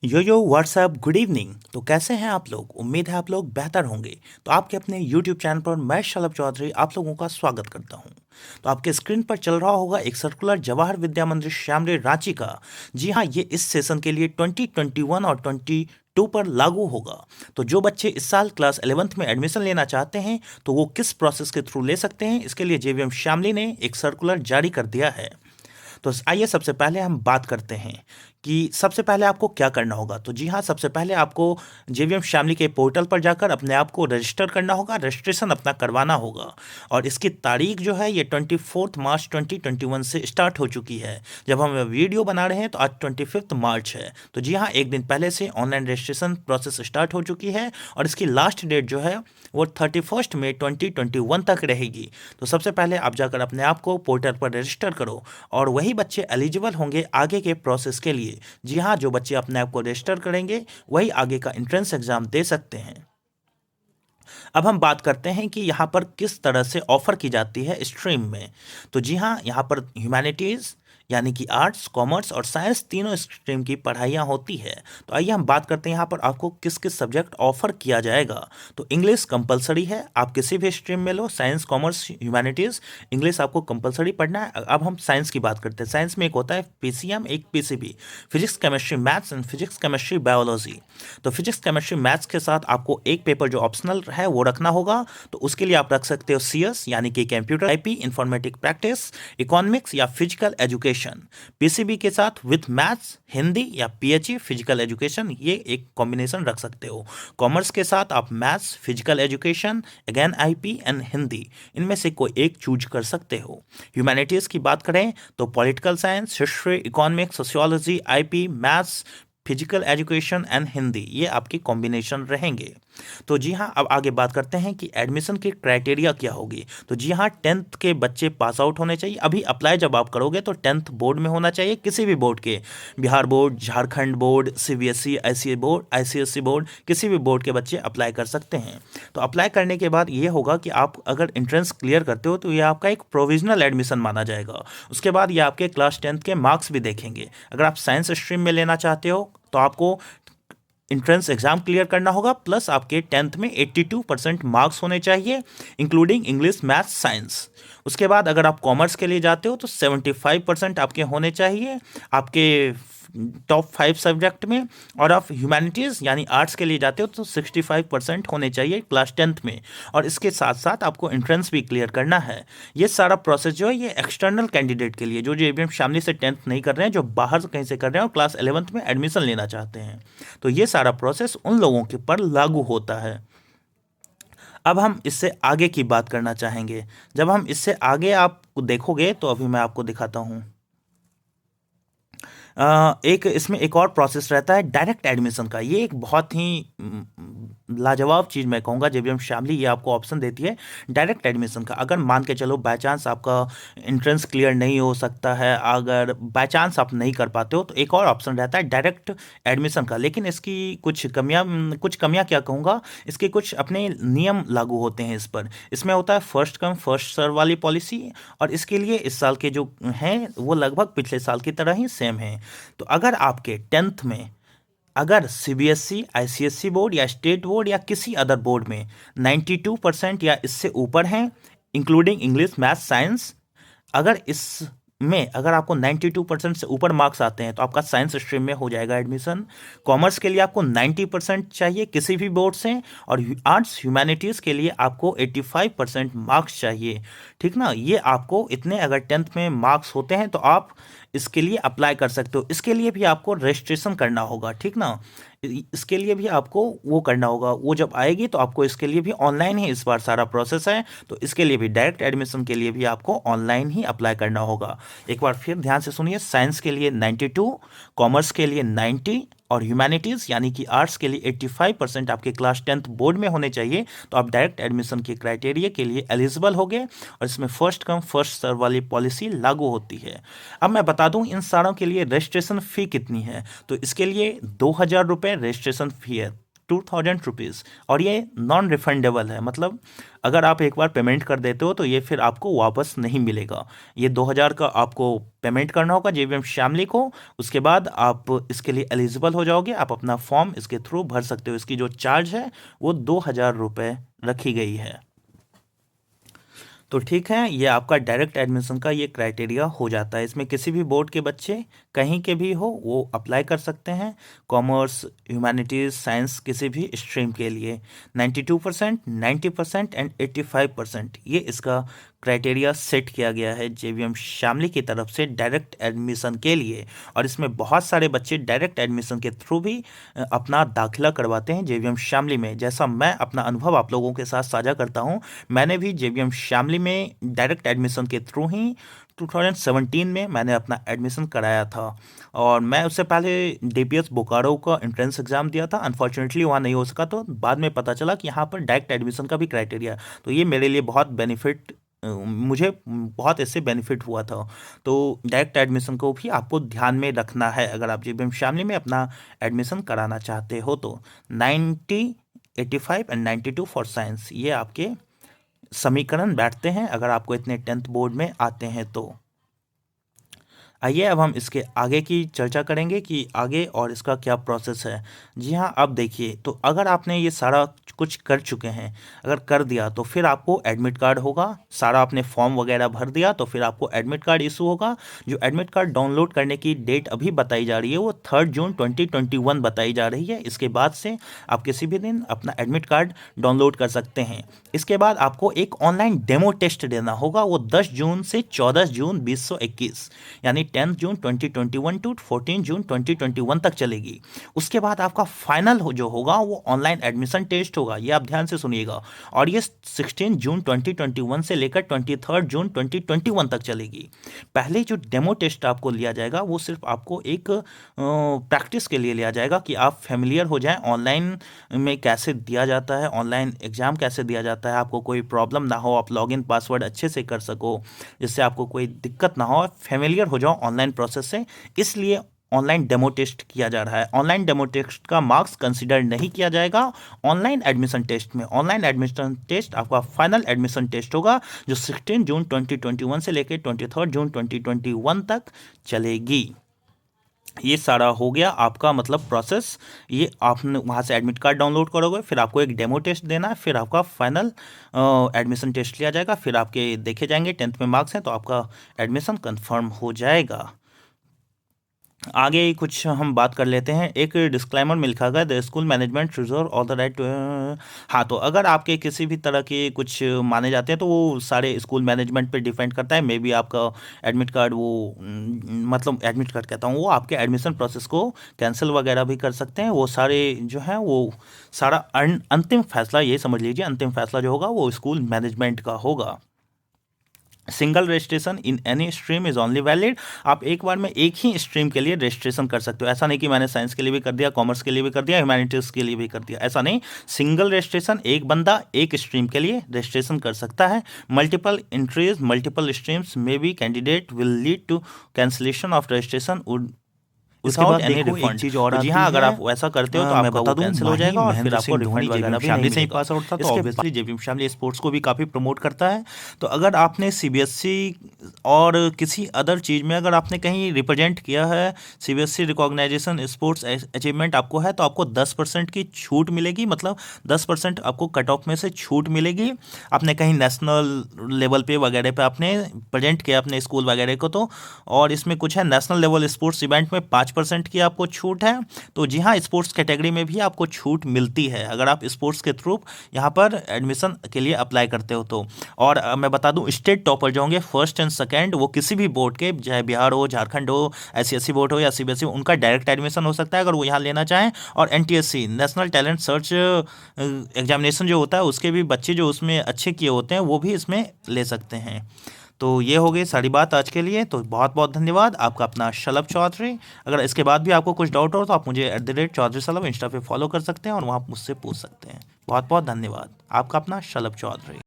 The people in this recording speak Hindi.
यो यो व्हाट्सएप गुड इवनिंग। तो कैसे हैं आप लोग? उम्मीद है आप लोग बेहतर होंगे। तो आपके अपने यूट्यूब चैनल पर मैं शलभ चौधरी आप लोगों का स्वागत करता हूं। तो आपके स्क्रीन पर चल रहा होगा एक सर्कुलर जवाहर विद्या मंदिर श्यामली रांची का। जी हाँ, ये इस सेशन के लिए 2021 और 22 पर लागू होगा। तो जो बच्चे इस साल क्लास 11th में एडमिशन लेना चाहते हैं तो वो किस प्रोसेस के थ्रू ले सकते हैं, इसके लिए जेवीएम श्यामली ने एक सर्कुलर जारी कर दिया है। तो आइए सबसे पहले हम बात करते हैं कि सबसे पहले आपको क्या करना होगा। तो जी हाँ, सबसे पहले आपको जेवीएम श्यामली के पोर्टल पर जाकर अपने आप को रजिस्टर करना होगा, रजिस्ट्रेशन अपना करवाना होगा। और इसकी तारीख जो है ये 24 मार्च 2021 से स्टार्ट हो चुकी है। जब हम वीडियो बना रहे हैं तो आज 25 मार्च है। तो जी हाँ, एक दिन पहले से ऑनलाइन रजिस्ट्रेशन प्रोसेस स्टार्ट हो चुकी है और इसकी लास्ट डेट जो है वो 31 मई 2021 तक रहेगी। तो सबसे पहले आप जाकर अपने आप को पोर्टल पर रजिस्टर करो और वही बच्चे एलिजिबल होंगे आगे के प्रोसेस के लिए। जी हाँ, जो बच्चे अपने आप को रजिस्टर करेंगे वही आगे का एंट्रेंस एग्जाम दे सकते हैं। अब हम बात करते हैं कि यहाँ पर किस तरह से ऑफर की जाती है स्ट्रीम में। तो जी हाँ, यहाँ पर ह्यूमैनिटीज़ यानी कि आर्ट्स, कॉमर्स और साइंस तीनों स्ट्रीम की पढ़ाइयाँ होती है। तो आइए हम बात करते हैं यहाँ पर आपको किस किस सब्जेक्ट ऑफर किया जाएगा। तो इंग्लिश कंपलसरी है, आप किसी भी स्ट्रीम में लो, साइंस, कॉमर्स, ह्यूमैनिटीज़, इंग्लिश आपको कंपलसरी पढ़ना है। अब हम साइंस की बात करते हैं। साइंस में एक होता है पीसीएम, एक PCB, physics, chemistry, maths and physics, chemistry, biology. तो फिजिक्स, केमिस्ट्री, मैथ्स के साथ आपको एक पेपर जो ऑप्शनल है वो रखना होगा। तो उसके लिए आप रख सकते हो सीएस यानी कि computer IP, informatic practice, economics या फिजिकल एजुकेशन। पीसीबी के साथ विथ मैथ्स, हिंदी या पीएचई फिजिकल एजुकेशन, ये एक कॉम्बिनेशन रख सकते हो। कॉमर्स के साथ आप maths, physical education, again IP and Hindi, इनमें से कोई एक चूज कर सकते हो। ह्यूमैनिटीज की बात करें तो political science, history, economics, sociology, IP, maths, physical education and Hindi, ये आपकी कॉम्बिनेशन रहेंगे। तो जी हाँ, अब आगे बात करते हैं कि एडमिशन की क्राइटेरिया क्या होगी। तो जी हाँ, 10th के बच्चे पास आउट होने चाहिए। अभी अप्लाई जब आप करोगे तो 10th बोर्ड में होना चाहिए, किसी भी बोर्ड के, Bihar board, Jharkhand board, CBSE, ICSE board, ICSE board, किसी भी बोर्ड के बच्चे अप्लाई कर सकते हैं। तो अप्लाई करने के बाद ये होगा कि आप अगर एंट्रेंस क्लियर करते हो तो ये आपका एक प्रोविजनल एडमिशन माना जाएगा। उसके बाद ये आपके क्लास 10th के मार्क्स भी देखेंगे। अगर आप साइंस स्ट्रीम में लेना चाहते हो तो आपको इंट्रेंस एग्जाम क्लियर करना होगा, प्लस आपके 10th में 82% मार्क्स होने चाहिए, इंक्लूडिंग इंग्लिश, मैथ्स, साइंस। उसके बाद अगर आप कॉमर्स के लिए जाते हो तो 75% आपके होने चाहिए आपके टॉप 5 सब्जेक्ट में। और आप ह्यूमैनिटीज़ यानी आर्ट्स के लिए जाते हो तो 65% होने चाहिए क्लास 10th में। और इसके साथ साथ आपको एंट्रेंस भी क्लियर करना है। ये सारा प्रोसेस जो है ये एक्सटर्नल कैंडिडेट के लिए, जो जेवीएम शामली से 10th नहीं कर रहे हैं, जो बाहर से कहीं से कर रहे हैं और क्लास 11th में एडमिशन लेना चाहते हैं, तो ये सारा प्रोसेस उन लोगों के पर लागू होता है। अब हम इससे आगे की बात करना चाहेंगे। जब हम इससे आगे आप देखोगे तो अभी मैं आपको दिखाता हूँ। एक इसमें एक और प्रोसेस रहता है डायरेक्ट एडमिशन का। ये एक बहुत ही लाजवाब चीज़ मैं कहूँगा, जेवीएम शामली ये आपको ऑप्शन देती है डायरेक्ट एडमिशन का। अगर मान के चलो बाय चांस आपका एंट्रेंस क्लियर नहीं हो सकता है, अगर बाय चांस आप नहीं कर पाते हो तो एक और ऑप्शन रहता है डायरेक्ट एडमिशन का। लेकिन इसकी कुछ कमियाँ क्या कहूँगा, इसके कुछ अपने नियम लागू होते हैं इस पर। इसमें होता है फर्स्ट कम फर्स्ट सर्व वाली पॉलिसी, और इसके लिए इस साल के जो हैं वो लगभग पिछले साल की तरह ही सेम है। तो अगर आपके 10th में अगर सीबीएसई, आईसीएसई बोर्ड या स्टेट बोर्ड या किसी अदर बोर्ड में 92% या इससे ऊपर हैं, इंक्लूडिंग इंग्लिश, मैथ्स, साइंस, अगर इसमें अगर आपको 92% से ऊपर मार्क्स आते हैं तो आपका साइंस स्ट्रीम में हो जाएगा एडमिशन। कॉमर्स के लिए आपको 90% चाहिए किसी भी बोर्ड से, और आर्ट्स ह्यूमैनिटीज़ के लिए आपको 85% मार्क्स चाहिए। ठीक ना, ये आपको इतने अगर 10th में मार्क्स होते हैं तो आप इसके लिए अप्लाई कर सकते हो। इसके लिए भी आपको रजिस्ट्रेशन करना होगा, ठीक ना, इसके लिए भी आपको वो करना होगा। वो जब आएगी तो आपको इसके लिए भी ऑनलाइन ही इस बार सारा प्रोसेस है। तो इसके लिए भी डायरेक्ट एडमिशन के लिए भी आपको ऑनलाइन ही अप्लाई करना होगा। एक बार फिर ध्यान से सुनिए, साइंस के लिए 92, कॉमर्स के लिए 90 और ह्यूमैनिटीज़ यानी कि आर्ट्स के लिए 85% आपके क्लास 10th बोर्ड में होने चाहिए। तो आप डायरेक्ट एडमिशन के क्राइटेरिया के लिए एलिजिबल हो गए और इसमें फर्स्ट कम फर्स्ट सर्व वाली पॉलिसी लागू होती है। अब मैं बता दूं इन सारों के लिए रजिस्ट्रेशन फ़ी कितनी है। तो इसके लिए 2000 रुपये रजिस्ट्रेशन फ़ी है। ₹2000 और ये नॉन रिफंडेबल है। मतलब अगर आप एक बार पेमेंट कर देते हो तो ये फिर आपको वापस नहीं मिलेगा। ये 2000 का आपको पेमेंट करना होगा जेवीएम श्यामली को। उसके बाद आप इसके लिए एलिजिबल हो जाओगे, आप अपना फॉर्म इसके थ्रू भर सकते हो। इसकी जो चार्ज है वो ₹2000 रखी गई है। तो ठीक है, ये आपका डायरेक्ट एडमिशन का ये क्राइटेरिया हो जाता है। इसमें किसी भी बोर्ड के बच्चे कहीं के भी हो वो अप्लाई कर सकते हैं, कॉमर्स, ह्यूमैनिटीज़, साइंस, किसी भी स्ट्रीम के लिए। 92%, 90% एंड 85% ये इसका क्राइटेरिया सेट किया गया है जेवीएम श्यामली की तरफ से डायरेक्ट एडमिशन के लिए। और इसमें बहुत सारे बच्चे डायरेक्ट एडमिशन के थ्रू भी अपना दाखिला करवाते हैं जेवीएम श्यामली में। जैसा मैं अपना अनुभव आप लोगों के साथ साझा करता हूं, मैंने भी जेवीएम श्यामली में डायरेक्ट एडमिशन के थ्रू ही 2017 में मैंने अपना एडमिशन कराया था। और मैं उससे पहले डीपीएस बोकारो का एंट्रेंस एग्ज़ाम दिया था। अनफॉर्चुनेटली वहाँ नहीं हो सका, तो बाद में पता चला कि यहाँ पर डायरेक्ट एडमिशन का भी क्राइटेरिया। तो ये मेरे लिए बहुत बेनिफिट, मुझे बहुत इससे बेनिफिट हुआ था। तो डायरेक्ट एडमिशन को भी आपको ध्यान में रखना है अगर आप जेवीएम श्यामली में अपना एडमिशन कराना चाहते हो तो। 90, 85 एंड 92 फॉर साइंस, ये आपके समीकरण बैठते हैं अगर आपको इतने 10th बोर्ड में आते हैं तो। आइए अब हम इसके आगे की चर्चा करेंगे कि आगे और इसका क्या प्रोसेस है। जी हाँ, अब देखिए, तो अगर आपने ये सारा कुछ कर चुके हैं, अगर कर दिया तो फिर आपको एडमिट कार्ड होगा। सारा आपने फॉर्म वगैरह भर दिया तो फिर आपको एडमिट कार्ड इशू होगा। जो एडमिट कार्ड डाउनलोड करने की डेट अभी बताई जा रही है वो 3 जून 2021 बताई जा रही है। इसके बाद से आप किसी भी दिन अपना एडमिट कार्ड डाउनलोड कर सकते हैं। इसके बाद आपको एक ऑनलाइन डेमो टेस्ट देना होगा, वो 10 जून से 14 जून 2021 यानी 10 जून 2021 टू 14 जून 2021 तक चलेगी। उसके बाद आपका फाइनल जो होगा वो ऑनलाइन एडमिशन टेस्ट होगा, ये आप ध्यान से सुनिएगा। और ये 16 जून 2021 से लेकर 23 जून 2021 तक चलेगी। पहले जो डेमो टेस्ट आपको लिया जाएगा वो सिर्फ आपको एक प्रैक्टिस के लिए लिया जाएगा कि आप फेमिलियर हो जाएं ऑनलाइन में कैसे दिया जाता है, ऑनलाइन एग्ज़ाम कैसे दिया जाता है, आपको कोई प्रॉब्लम ना हो, आप लॉगिन पासवर्ड अच्छे से कर सको, जिससे आपको कोई दिक्कत ना हो, फेमिलियर हो जाओ ऑनलाइन प्रोसेस से। इसलिए ऑनलाइन डेमो टेस्ट किया जा रहा है। ऑनलाइन डेमो टेस्ट का मार्क्स कंसीडर नहीं किया जाएगा ऑनलाइन एडमिशन टेस्ट में। ऑनलाइन एडमिशन टेस्ट आपका फाइनल एडमिशन टेस्ट होगा जो 16 जून 2021 से लेकर 23 जून 2021 तक चलेगी। ये सारा हो गया आपका मतलब प्रोसेस। ये आपने वहाँ से एडमिट कार्ड डाउनलोड करोगे, फिर आपको एक डेमो टेस्ट देना है, फिर आपका फाइनल एडमिशन टेस्ट लिया जाएगा, फिर आपके देखे जाएंगे 10th में मार्क्स हैं तो आपका एडमिशन कंफर्म हो जाएगा। आगे कुछ हम बात कर लेते हैं। एक डिस्क्लेमर में लिखा गया the school management reserve all the right to. हाँ, तो अगर आपके किसी भी तरह के कुछ माने जाते हैं तो वो सारे स्कूल मैनेजमेंट पे डिपेंड करता है। मे बी आपका एडमिट कार्ड वो मतलब एडमिट कार्ड कहता हूँ, वो आपके एडमिशन प्रोसेस को कैंसिल वगैरह भी कर सकते हैं। वो सारे जो हैं वो सारा अंतिम फैसला, ये समझ लीजिए अंतिम फैसला जो होगा वो स्कूल मैनेजमेंट का होगा। Single registration in any stream is only valid. आप एक बार में एक ही स्ट्रीम के लिए रजिस्ट्रेशन कर सकते हो। ऐसा नहीं कि मैंने साइंस के लिए भी कर दिया, कॉमर्स के लिए भी कर दिया, ह्यूमैनिटीज़ के लिए भी कर दिया, ऐसा नहीं। सिंगल रजिस्ट्रेशन, एक बंदा एक स्ट्रीम के लिए रजिस्ट्रेशन कर सकता है। मल्टीपल एंट्रीज मल्टीपल स्ट्रीम्स में be candidate will lead to cancellation of registration इसके बाद एनी देखो एक रिफंड। चीज और जी आती हाँ, अगर है। आप ऐसा करते हो तो मैं आपका बता वो दूं, कैंसिल हो जाएगा और फिर महेंद्र आपको सिंह रिफंड धोनी वगैरह भी फैमिली नहीं से ही मिलेगा। पास आउट था, तो इसके ऑब्वियसली जेबीएम फैमिली स्पोर्ट्स को भी काफ़ी प्रमोट करता है। तो अगर आपने सीबीएसई और किसी अदर चीज़ में अगर आपने कहीं रिप्रेजेंट किया है, सीबीएसई रिकॉग्नाइजेशन स्पोर्ट्स अचीवमेंट आपको है, तो आपको 10% की छूट मिलेगी। मतलब 10% आपको कट ऑफ में से छूट मिलेगी। आपने कहीं नेशनल लेवल पे वगैरह पे आपने प्रेजेंट किया अपने स्कूल वगैरह को तो। और इसमें कुछ है, नेशनल लेवल स्पोर्ट्स इवेंट में 5% की आपको छूट है। तो जी हाँ, स्पोर्ट्स कैटेगरी में भी आपको छूट मिलती है अगर आप स्पोर्ट्स के थ्रू यहाँ पर एडमिशन के लिए अप्लाई करते हो तो। और मैं बता दूं, स्टेट टॉपर जो होंगे फर्स्ट एंड सेकंड, वो किसी भी बोर्ड के, चाहे बिहार हो, झारखंड हो, ऐसी बोर्ड हो या सीबीएसई, उनका डायरेक्ट एडमिशन हो सकता है अगर वो यहाँ लेना चाहें। और NTSC national talent search examination जो होता है उसके भी बच्चे जो उसमें अच्छे किए होते हैं वो भी इसमें ले सकते हैं। तो ये हो गई सारी बात आज के लिए। तो बहुत बहुत धन्यवाद। आपका अपना शलभ चौधरी। अगर इसके बाद भी आपको कुछ डाउट हो तो आप मुझे @चौधरी शलभ इंस्टा पे फॉलो कर सकते हैं और वहाँ मुझसे पूछ सकते हैं। बहुत बहुत धन्यवाद। आपका अपना शलभ चौधरी।